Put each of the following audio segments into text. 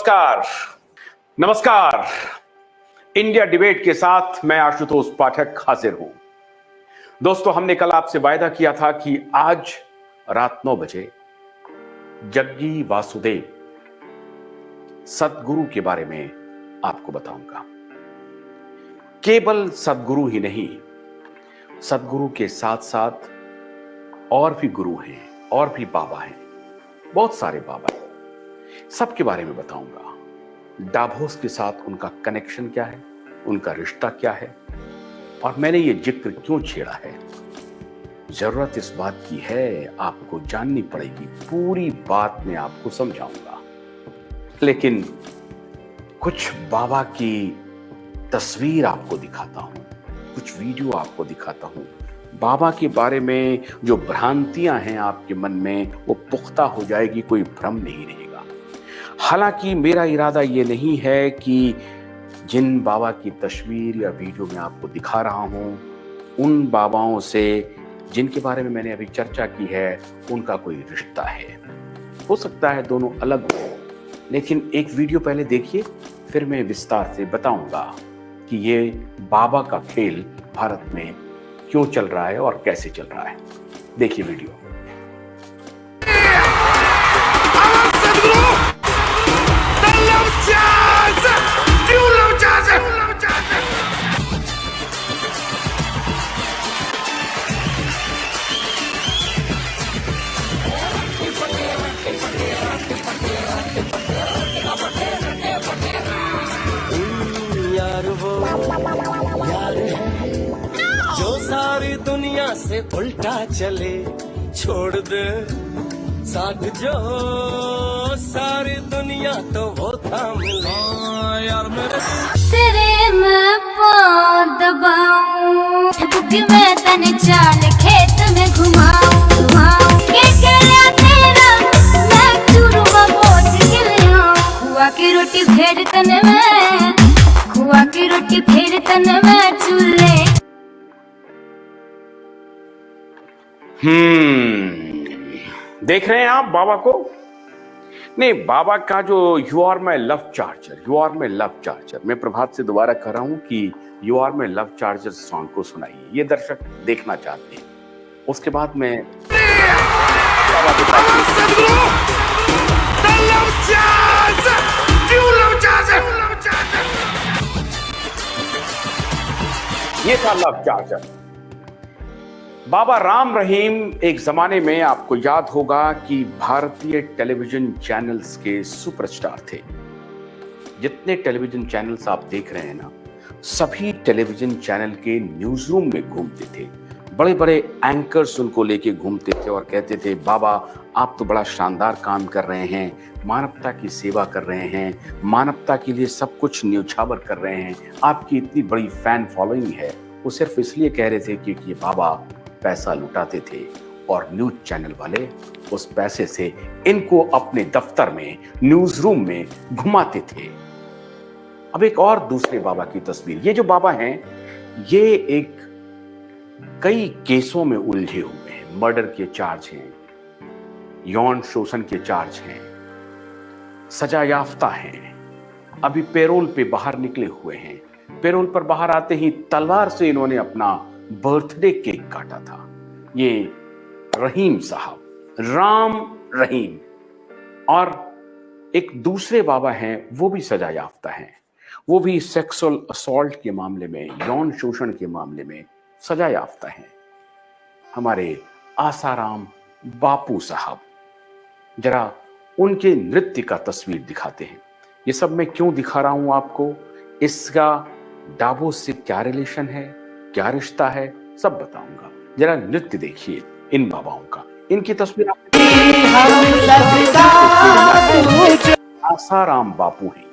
नमस्कार। नमस्कार। India debate के साथ मैं आशुतोष पाठक हाजिर हूं। दोस्तों, हमने कल आपसे वायदा किया था कि आज रात 9 बजे जग्गी वासुदेव सद्गुरु के बारे में आपको बताऊंगा। केवल सद्गुरु ही नहीं, सद्गुरु के साथ साथ और भी गुरु हैं, और भी बाबा हैं, बहुत सारे बाबा हैं। सबके बारे में बताऊंगा। डाभोस के साथ उनका कनेक्शन क्या है, उनका रिश्ता क्या है, और मैंने ये जिक्र क्यों छेड़ा है। जरूरत इस बात की है, आपको जाननी पड़ेगी। पूरी बात मैं आपको समझाऊंगा, लेकिन कुछ बाबा की तस्वीर आपको दिखाता हूं, कुछ वीडियो आपको दिखाता हूं। बाबा के बारे में जो भ्रांतियां हैं आपके मन में, वो पुख्ता हो जाएगी, कोई भ्रम नहीं रहेगा। हालांकि मेरा इरादा ये नहीं है कि जिन बाबा की तस्वीर या वीडियो मैं आपको दिखा रहा हूं, उन बाबाओं से जिनके बारे में मैंने अभी चर्चा की है, उनका कोई रिश्ता है। हो सकता है दोनों अलग हो, लेकिन एक वीडियो पहले देखिए, फिर मैं विस्तार से बताऊंगा कि ये बाबा का खेल भारत में क्यों चल रहा है और कैसे चल रहा है। देखिए वीडियो। यार है जो सारी दुनिया से उल्टा चले, छोड़ दे साथ जो सारी दुनिया तो वो थाम ले। यार मेरे तेरे मैं पाँव दबाऊं, क्योंकि मैं तने चाल खेत में घुमाऊं के गला तेरा मैं चूरमा बोझ के ले आऊं। खुआ की रोटी फेर तने में, खुआ की रोटी फेर तने में चूल्हे। देख रहे हैं आप बाबा को? नहीं, बाबा का जो you are my love charger, you are my love charger, मैं प्रभात से दोबारा कर रहा हूं कि you are my love charger song को सुनाइए। ये दर्शक देखना चाहते हैं। उसके बाद मैं ये था लव चार्जर। बाबा राम रहीम एक जमाने में, आपको याद होगा, कि भारतीय टेलीविजन चैनल्स के सुपरस्टार थे। जितने टेलीविजन चैनल्स आप देख रहे हैं ना, सभी टेलीविजन चैनल के न्यूज रूम में घूमते थे। बड़े बड़े एंकर्स उनको लेके घूमते थे और कहते थे, बाबा आप तो बड़ा शानदार काम कर रहे हैं, मानवता की सेवा कर रहे हैं, मानवता के लिए सब कुछ न्यौछावर कर रहे हैं, आपकी इतनी बड़ी फैन फॉलोइंग है। वो सिर्फ इसलिए कह रहे थे क्योंकि ये बाबा पैसा लुटाते थे और न्यूज चैनल वाले उस पैसे से इनको अपने दफ्तर में, न्यूज रूम में घुमाते थे। अब एक और दूसरे बाबा की तस्वीर। ये जो बाबा हैं, ये एक कई केसों में उलझे हुए हैं। मर्डर के चार्ज हैं, यौन शोषण के चार्ज हैं, सजा याफ्ता हैं, अभी पैरोल पे बाहर निकले हुए हैं। पैरोल पर बाहर आते ही तलवार से इन्होंने अपना बर्थडे केक काटा था। ये रहीम साहब, राम रहीम। और एक दूसरे बाबा हैं, वो भी सजा याफ्ता हैं। वो भी सेक्सुअल असॉल्ट के मामले में, यौन शोषण के मामले में सजा याफ्ता हैं। हमारे आसाराम बापू साहब, जरा उनके नृत्य का तस्वीर दिखाते हैं। ये सब मैं क्यों दिखा रहा हूं आपको, इसका डाभोस से क्या रिलेशन है, क्या रिश्ता है, सब बताऊंगा। जरा नृत्य देखिए इन बाबाओं का। इनकी तस्वीर आसाराम बापू हैं।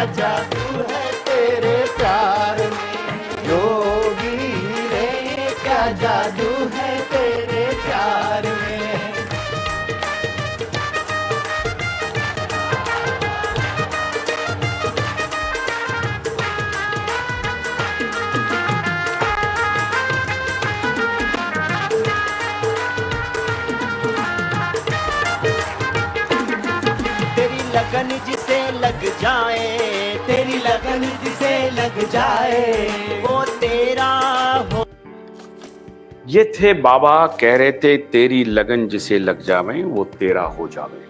जादू है तेरे प्यार में, योगी रे क्या जादू है तेरे प्यार में। लगन जिसे लग जाए, तेरी लगन जिसे लग जाए, वो तेरा हो। ये थे बाबा, कह रहे थे तेरी लगन जिसे लग जावे वो तेरा हो जावे।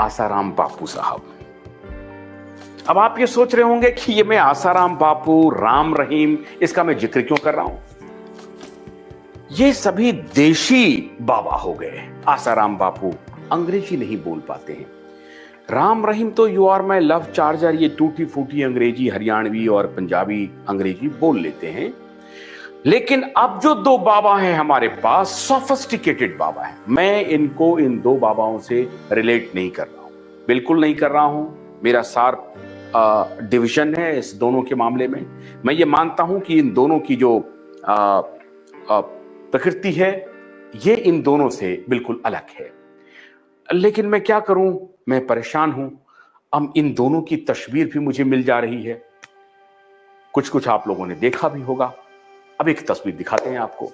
आसाराम बापू साहब। अब आप ये सोच रहे होंगे कि ये मैं आसाराम बापू, राम रहीम, इसका मैं जिक्र क्यों कर रहा हूं। ये सभी देशी बाबा हो गए। आसाराम बापू अंग्रेजी नहीं बोल पाते हैं। राम रहीम तो you are my love charger, ये टूटी फूटी अंग्रेजी, हरियाणवी और पंजाबी अंग्रेजी बोल लेते हैं। लेकिन अब जो दो बाबा हैं हमारे पास, सोफिस्टिकेटेड बाबा हैं। मैं इनको इन दो बाबाओं से रिलेट नहीं कर रहा हूं, बिल्कुल नहीं कर रहा हूं। मेरा शार्प डिवीजन है इस दोनों के मामले में। मैं ये मानता हूं कि इन दोनों की जो प्रकृति है ये इन दोनों से बिल्कुल अलग है। लेकिन मैं क्या करूं, मैं परेशान हूं। अब इन दोनों की तस्वीर भी मुझे मिल जा रही है। कुछ कुछ आप लोगों ने देखा भी होगा। अब एक तस्वीर दिखाते हैं आपको।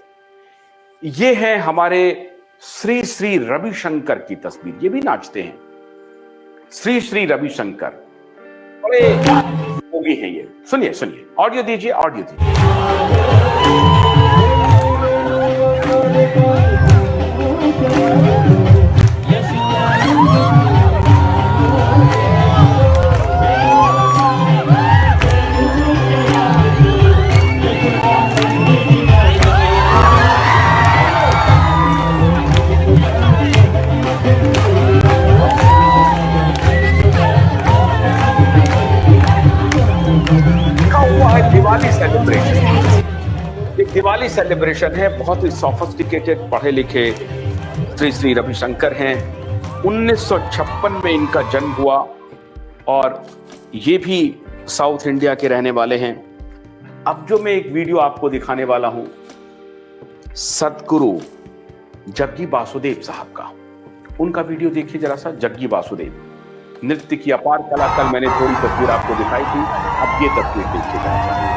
ये है हमारे श्री श्री रविशंकर की तस्वीर। ये भी नाचते हैं, श्री श्री रविशंकर। बड़े योगी हैं ये। सुनिए सुनिए, ऑडियो दीजिए, ऑडियो दीजिए। दिवाली सेलिब्रेशन, एक दिवाली सेलिब्रेशन है। बहुत ही सोफिस्टिकेटेड पढ़े लिखे श्री श्री रविशंकर हैं। 1956 में इनका जन्म हुआ और ये भी साउथ इंडिया के रहने वाले हैं। अब जो मैं एक वीडियो आपको दिखाने वाला हूं, सदगुरु जग्गी वासुदेव साहब का, उनका वीडियो देखिए जरा सा। जग्गी वासुदेव नृत्य की अपार कला, कल मैंने थोड़ी तस्वीर आपको दिखाई थी, अब ये तस्वीर देखिए जरा सा।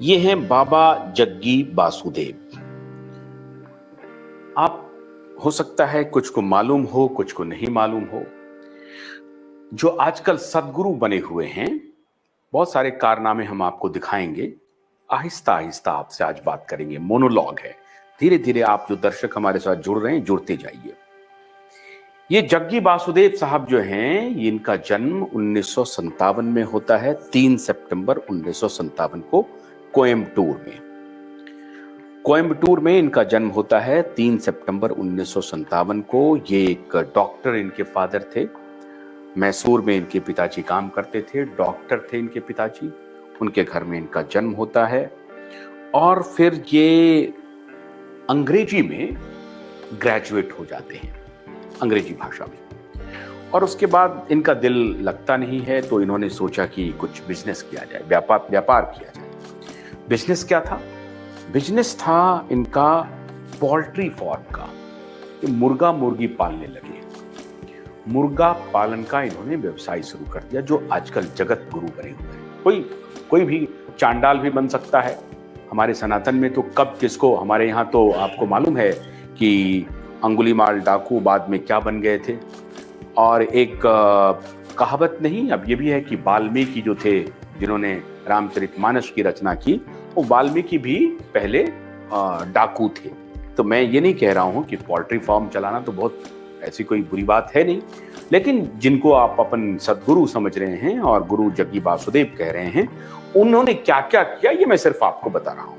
ये हैं बाबा जग्गी वासुदेव। आप हो सकता है कुछ को मालूम हो, कुछ को नहीं मालूम हो। जो आजकल सदगुरु बने हुए हैं, बहुत सारे कारनामे हम आपको दिखाएंगे। आहिस्ता आहिस्ता आपसे आज बात करेंगे, मोनोलॉग है। धीरे धीरे आप जो दर्शक हमारे साथ जुड़ रहे हैं, जुड़ते जाइए। ये जग्गी वासुदेव साहब जो हैं, इनका जन्म 1957 में होता है। 3 सितंबर 1957 को कोयम्बटूर में इनका जन्म होता है। 3 सितंबर 1957 को। ये एक डॉक्टर इनके फादर थे। मैसूर में इनके पिताजी काम करते थे, डॉक्टर थे इनके पिताजी। उनके घर में इनका जन्म होता है और फिर ये अंग्रेजी में ग्रेजुएट हो जाते हैं, अंग्रेजी भाषा में। और उसके बाद इनका दिल लगता नहीं है, तो इन्होंने सोचा कि कुछ बिजनेस किया जाए, व्यापार किया जाए। बिजनेस क्या था? बिजनेस था इनका पोल्ट्री फार्म का। ये मुर्गा मुर्गी पालने लगे। मुर्गा पालन का इन्होंने व्यवसाय शुरू कर दिया, जो आजकल जगत गुरु बने हुए हैं। कोई भी चांडाल भी बन सकता है। हमारे सनातन में तो कब किसको, हमारे यहाँ तो आपको मालूम है कि अंगुलीमाल डाकू बाद में क्या बन गए थे। और एक कहावत नहीं, अब ये भी है कि वाल्मीकि जो थे, जिन्होंने रामचरितमानस की रचना की, वो वाल्मीकि भी पहले डाकू थे। तो मैं ये नहीं कह रहा हूँ कि पोल्ट्री फार्म चलाना तो बहुत ऐसी कोई बुरी बात है नहीं, लेकिन जिनको आप अपन सदगुरु समझ रहे हैं और गुरु जग्गी वासुदेव कह रहे हैं, उन्होंने क्या क्या किया, ये मैं सिर्फ आपको बता रहा हूँ।